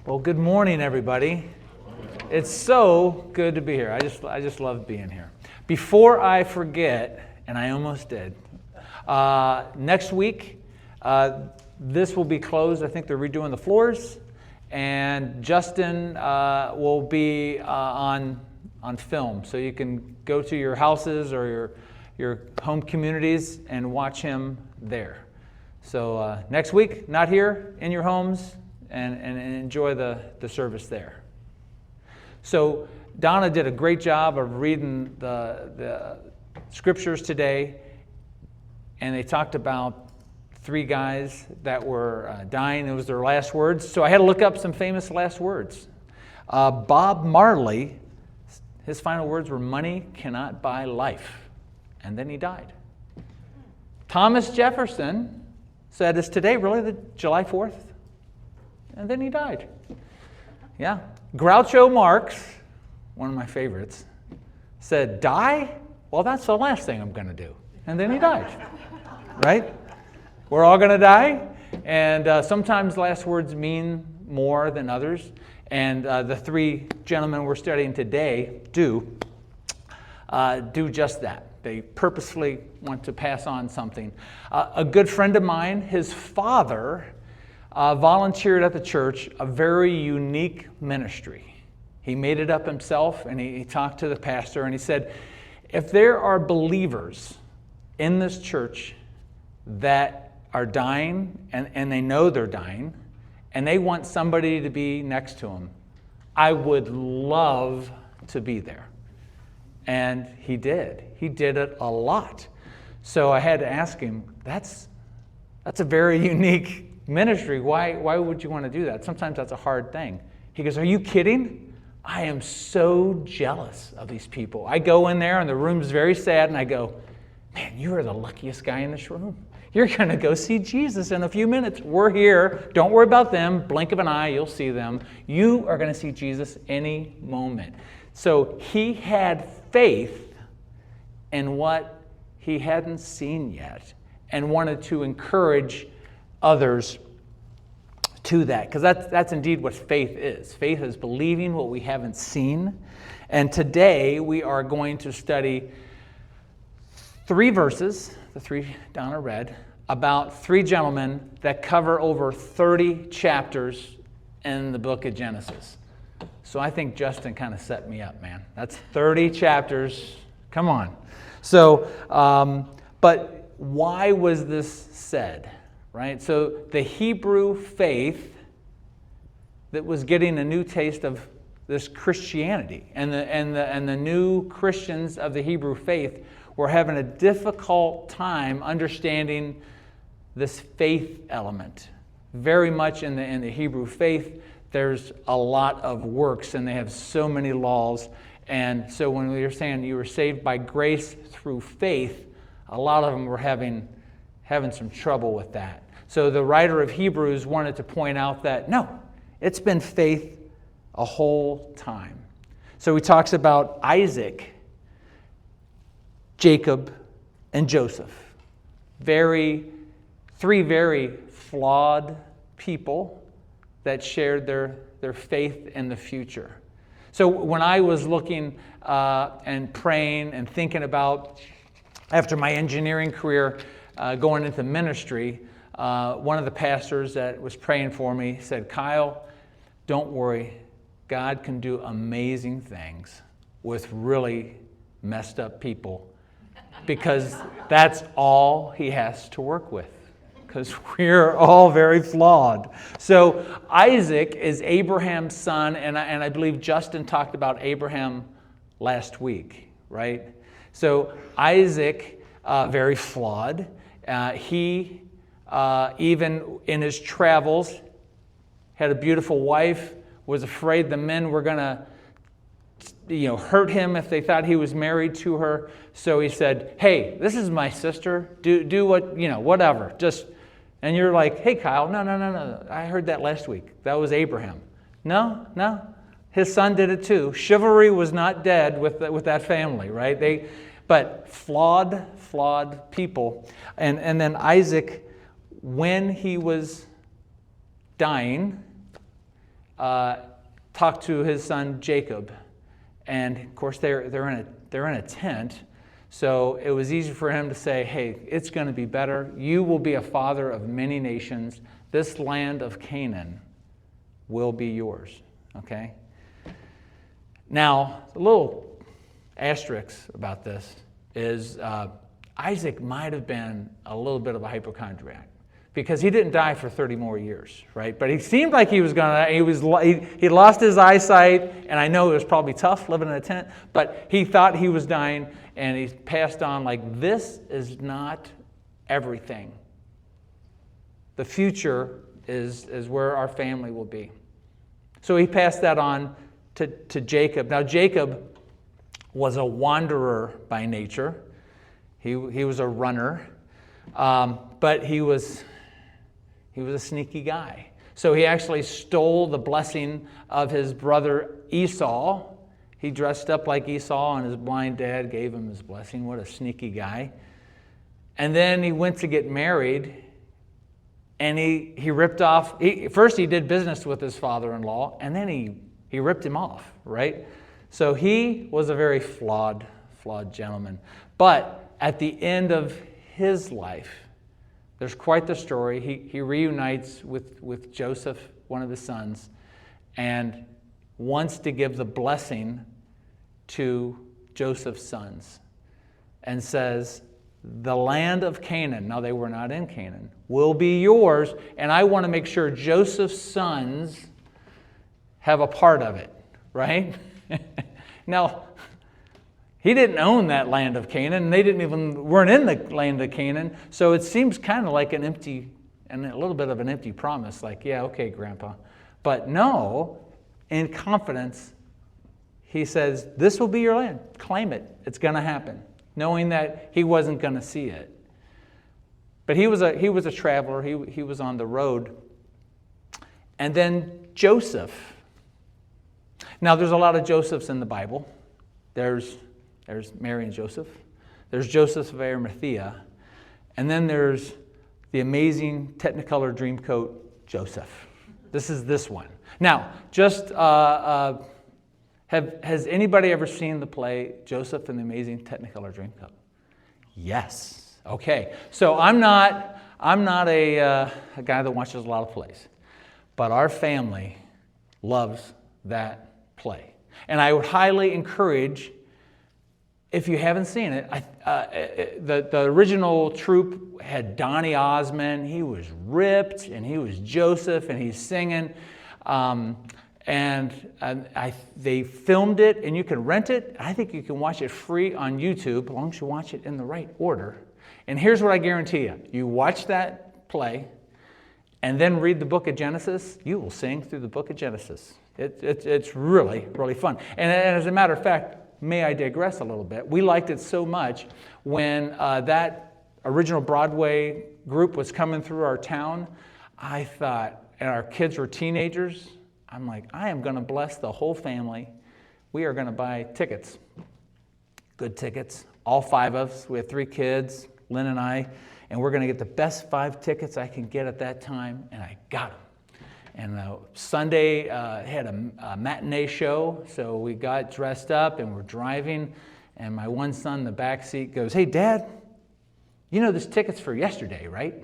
Well, good morning, everybody. It's so good to be here. I just love being here. Before I forget, and I almost did, next week, this will be closed. I think they're redoing the floors, and Justin will be on film, so you can go to your houses or your home communities and watch him there. So next week, not here, in your homes, and enjoy the service there. So Donna did a great job of reading the scriptures today, and they talked about 3 guys that were dying. It was their last words. So I had to look up some famous last words. Bob Marley, his final words were, "Money cannot buy life." And then he died. Thomas Jefferson said, "Is today really the July 4th? And then he died. Yeah. Groucho Marx, one of my favorites, said, "Die? Well, that's the last thing I'm going to do." And then he died. Right? We're all going to die. And sometimes last words mean more than others. And the 3 gentlemen we're studying today do just that. They purposefully want to pass on something. A good friend of mine, his father, volunteered at the church, a very unique ministry. He made it up himself, and he talked to the pastor, and he said, if there are believers in this church that are dying, and they know they're dying, and they want somebody to be next to them, I would love to be there. And he did. He did it a lot. So I had to ask him, that's a very unique ministry. Why would you want to do that? Sometimes that's a hard thing. He goes, "Are you kidding? I am so jealous of these people. I go in there and the room's very sad, and I go, man, you are the luckiest guy in this room. You're going to go see Jesus in a few minutes. We're here. Don't worry about them. Blink of an eye, you'll see them. You are going to see Jesus any moment." So he had faith in what he hadn't seen yet and wanted to encourage others to that, because that's indeed what faith is. Faith is believing what we haven't seen. And today we are going to study 3 verses, the 3 Donna read, about 3 gentlemen that cover over 30 chapters in the book of Genesis. So I think Justin kind of set me up, man. That's 30 chapters. Come on. So, but why was this said? Right? So the Hebrew faith that was getting a new taste of this Christianity, and the new Christians of the Hebrew faith were having a difficult time understanding this faith element. Very much in the Hebrew faith, there's a lot of works, and they have so many laws. And so when we were saying you were saved by grace through faith, a lot of them were having some trouble with that. So the writer of Hebrews wanted to point out that, no, it's been faith a whole time. So he talks about Isaac, Jacob, and Joseph. 3 very flawed people that shared their faith in the future. So when I was looking and praying and thinking about, after my engineering career, going into ministry, one of the pastors that was praying for me said, "Kyle, don't worry. God can do amazing things with really messed up people, because that's all he has to work with, because we're all very flawed." So Isaac is Abraham's son, and I believe Justin talked about Abraham last week, right? So Isaac, very flawed. He even in his travels had a beautiful wife, was afraid the men were going to hurt him if they thought he was married to her. So he said, "Hey, this is my sister. Do what, whatever. Just," and you're like, "Hey, Kyle, no. I heard that last week. That was Abraham." No. His son did it too. Chivalry was not dead with that family, right? But flawed people. And then Isaac, when he was dying, talked to his son Jacob, and of course they're in a tent, so it was easy for him to say, "Hey, it's going to be better. You will be a father of many nations. This land of Canaan will be yours." Okay. Now, a little asterisk about this is Isaac might have been a little bit of a hypochondriac, because he didn't die for 30 more years, right? But he seemed like he was going to, he lost his eyesight, and I know it was probably tough living in a tent, but he thought he was dying, and he passed on like, this is not everything. The future is where our family will be. So he passed that on to Jacob. Now, Jacob was a wanderer by nature. He was a runner, but he was a sneaky guy. So he actually stole the blessing of his brother Esau. He dressed up like Esau, and his blind dad gave him his blessing. What a sneaky guy. And then he went to get married, and he ripped off. First he did business with his father-in-law, and then he ripped him off, right? So he was a very flawed gentleman. But at the end of his life, there's quite the story. He reunites with Joseph, one of his sons, and wants to give the blessing to Joseph's sons, and says, the land of Canaan, now they were not in Canaan, will be yours, and I want to make sure Joseph's sons have a part of it, right? Now, he didn't own that land of Canaan, and they weren't in the land of Canaan, so it seems kind of like a little bit of an empty promise, like, yeah, okay, Grandpa. But no, in confidence, he says, this will be your land. Claim it. It's going to happen, knowing that he wasn't going to see it. But he was a traveler. He was on the road. And then Joseph. Now, there's a lot of Josephs in the Bible. There's Mary and Joseph. There's Joseph of Arimathea. And then there's the amazing Technicolor Dreamcoat Joseph. This is this one. Now, just has anybody ever seen the play Joseph and the Amazing Technicolor Dreamcoat? Yes. Okay. So I'm not a guy that watches a lot of plays, but our family loves that play, and I would highly encourage, if you haven't seen it, the original troupe had Donny Osmond. He was ripped, and he was Joseph, and he's singing. They filmed it, and you can rent it. I think you can watch it free on YouTube, as long as you watch it in the right order. And here's what I guarantee you. You watch that play, and then read the book of Genesis, you will sing through the book of Genesis. It's really, really fun. And as a matter of fact, may I digress a little bit? We liked it so much when that original Broadway group was coming through our town, I thought, and our kids were teenagers, I'm like, I am going to bless the whole family. We are going to buy tickets, good tickets, all 5 of us. We have 3 kids, Lynn and I, and we're going to get the best 5 tickets I can get at that time, and I got them. And Sunday had a matinee show, so we got dressed up and we're driving, and my one son in the back seat goes, "Hey, Dad, you know this ticket's for yesterday, right?"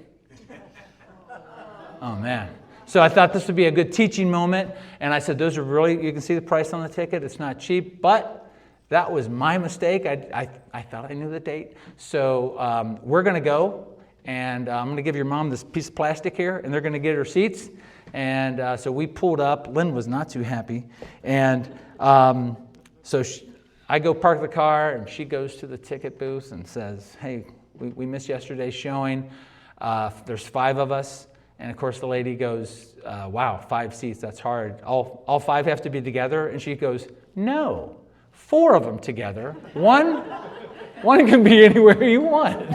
Oh, man. So I thought this would be a good teaching moment, and I said, those are really, you can see the price on the ticket, it's not cheap, but that was my mistake. I thought I knew the date. So we're going to go, and I'm going to give your mom this piece of plastic here, and they're going to get her seats. And so we pulled up. Lynn was not too happy. And so I go park the car, and she goes to the ticket booth and says, "Hey, we missed yesterday's showing. There's 5 of us." And of course the lady goes, "Wow, 5 seats, that's hard. All 5 have to be together?" And she goes, "No, 4 of them together. One can be anywhere you want."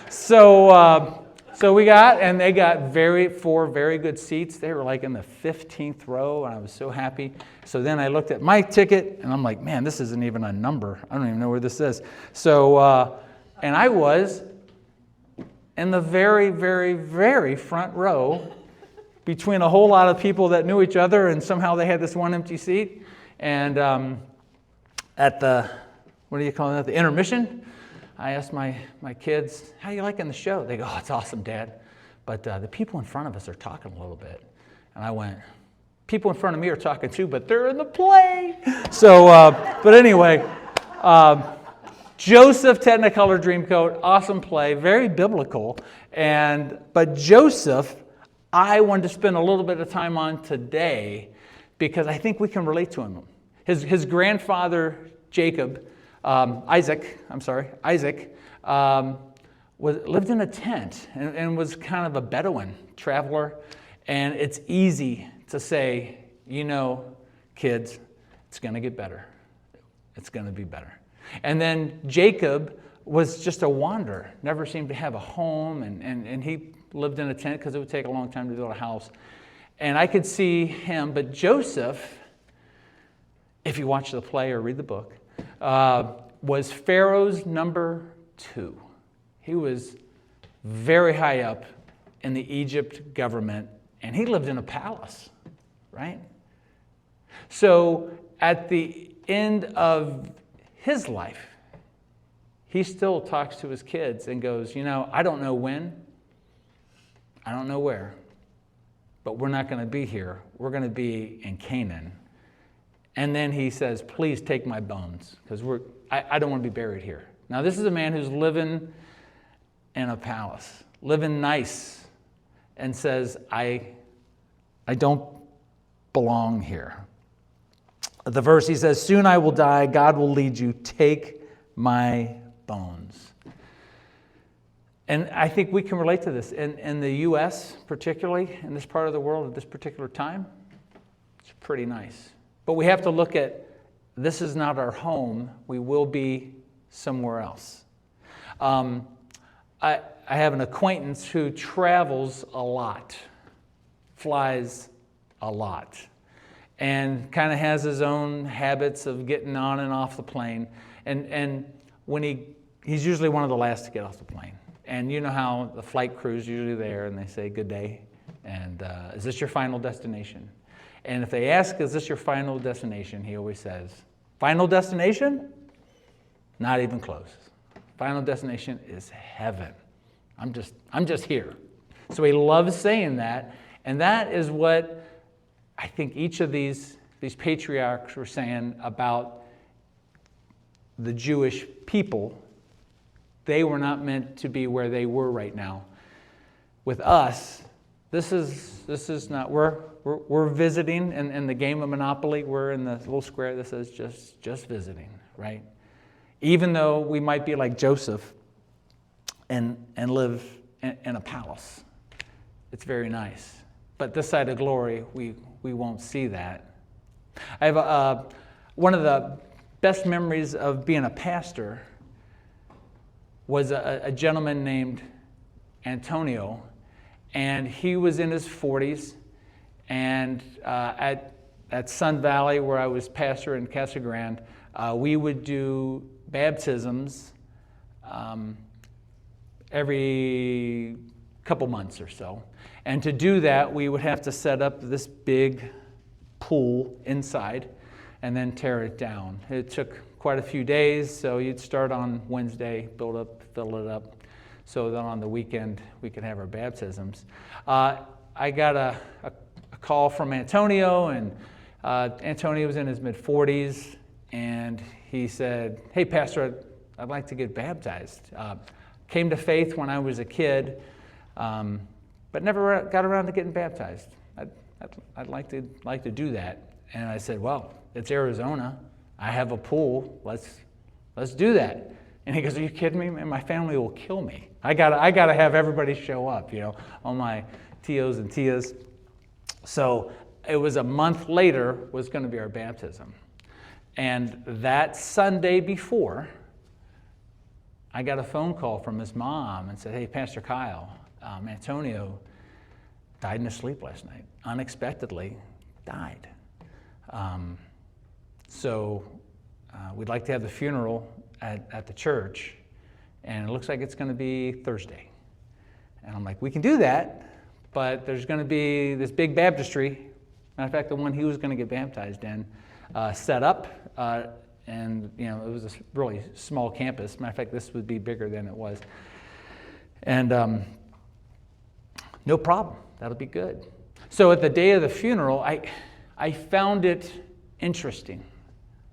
So we got, and they got 4 very good seats. They were like in the 15th row, and I was so happy. So then I looked at my ticket, and I'm like, man, this isn't even a number. I don't even know where this is. So, and I was in the very, very, very front row, between a whole lot of people that knew each other, and somehow they had this one empty seat. And at the, what do you call it, the intermission, I asked my kids, how you liking the show? They go, oh, it's awesome, Dad. But the people in front of us are talking a little bit. And I went, people in front of me are talking too, but they're in the play. So, but anyway, Joseph, Technicolor Dreamcoat, awesome play, very biblical. But Joseph, I wanted to spend a little bit of time on today because I think we can relate to him. His grandfather, Isaac, lived in a tent and was kind of a Bedouin traveler. And it's easy to say, kids, it's going to get better. It's going to be better. And then Jacob was just a wanderer, never seemed to have a home, and he lived in a tent because it would take a long time to build a house. And I could see him, but Joseph, if you watch the play or read the book, was Pharaoh's number 2. He was very high up in the Egypt government, and he lived in a palace, right? So at the end of his life, he still talks to his kids and goes, I don't know when, I don't know where, but we're not going to be here. We're going to be in Canaan. And then he says, please take my bones, because I don't want to be buried here. Now, this is a man who's living in a palace, living nice, and says, I don't belong here. The verse, he says, soon I will die, God will lead you, take my bones. And I think we can relate to this. In the U.S., particularly, in this part of the world at this particular time, it's pretty nice. But we have to look at, this is not our home, we will be somewhere else. I have an acquaintance who travels a lot, flies a lot, and kind of has his own habits of getting on and off the plane. And when he's usually one of the last to get off the plane. And you know how the flight crew's usually there and they say, good day, and is this your final destination? And if they ask, is this your final destination? He always says, final destination? Not even close. Final destination is heaven. I'm just here. So he loves saying that. And that is what I think each of these patriarchs were saying about the Jewish people. They were not meant to be where they were right now. With us, this is not, we're visiting in the game of Monopoly. We're in the little square that says just visiting, right? Even though we might be like Joseph and live in a palace. It's very nice. But this side of glory, we won't see that. I have one of the best memories of being a pastor was a gentleman named Antonio, and he was in his 40s, and at Sun Valley, where I was pastor in Casa Grande, we would do baptisms every couple months or so. And to do that, we would have to set up this big pool inside and then tear it down. It took quite a few days, so you'd start on Wednesday, build up, fill it up, so that on the weekend we could have our baptisms. I got a call from Antonio, and Antonio was in his mid-40s, and he said, hey, Pastor, I'd like to get baptized. Came to faith when I was a kid, but never got around to getting baptized. I'd like to do that. And I said, well, it's Arizona. I have a pool. Let's do that. And he goes, are you kidding me? Man, my family will kill me. I gotta have everybody show up, all my tios and tias. So it was a month later was going to be our baptism. And that Sunday before, I got a phone call from his mom and said, hey, Pastor Kyle, Antonio died in his sleep last night. Unexpectedly died. So we'd like to have the funeral at the church, and it looks like it's going to be Thursday. And I'm like, we can do that, but there's going to be this big baptistry. Matter of fact, the one he was going to get baptized in, set up, and it was a really small campus. Matter of fact, this would be bigger than it was. And no problem, that'll be good. So at the day of the funeral, I found it interesting,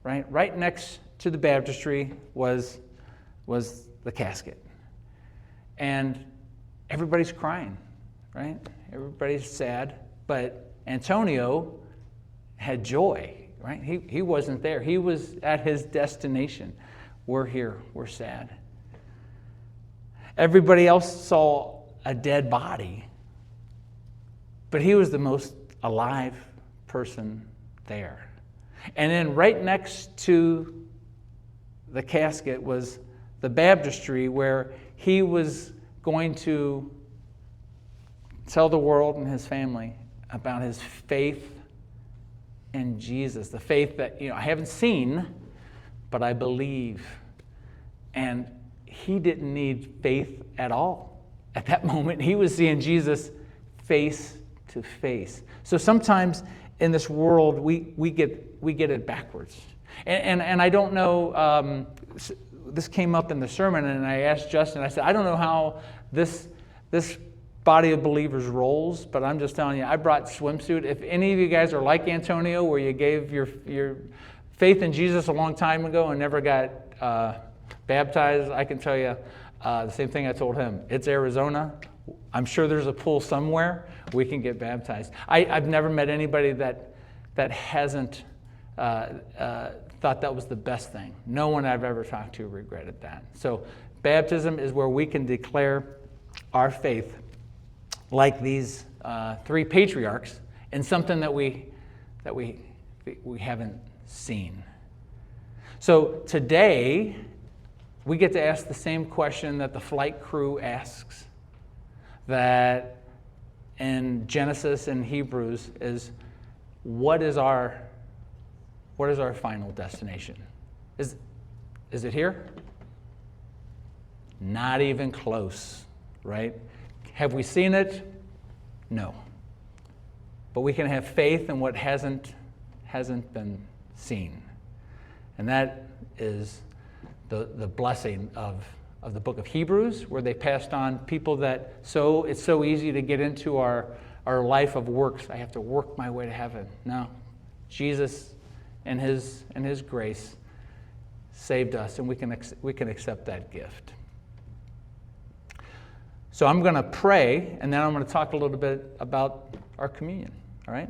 right? Right next to the baptistry was the casket. And everybody's crying, right? Everybody's sad, but Antonio had joy, right? He wasn't there. He was at his destination. We're here, we're sad. Everybody else saw a dead body, but he was the most alive person there. And then right next to the casket was the baptistry where he was going to tell the world and his family about his faith in Jesus, the faith that I haven't seen, but I believe. And he didn't need faith at all. At that moment, he was seeing Jesus face to face. So sometimes in this world, we get it backwards. And I don't know, this came up in the sermon, and I asked Justin, I said, I don't know how this body of believers rolls, but I'm just telling you, I brought swimsuit. If any of you guys are like Antonio, where you gave your faith in Jesus a long time ago and never got baptized, I can tell you the same thing I told him. It's Arizona. I'm sure there's a pool somewhere we can get baptized. I've never met anybody that hasn't thought that was the best thing. No one I've ever talked to regretted that. So baptism is where we can declare our faith like these three patriarchs in something that we haven't seen. So today we get to ask the same question that the flight crew asks, that in Genesis and Hebrews is, what is our final destination? Is it here? Not even close, right? Have we seen it? No. But we can have faith in what hasn't been seen. And that is the blessing of the book of Hebrews, where they passed on people that it's so easy to get into our life of works. I have to work my way to heaven. No. Jesus and his grace saved us, and we can accept that gift. So I'm going to pray, and then I'm going to talk a little bit about our communion, all right?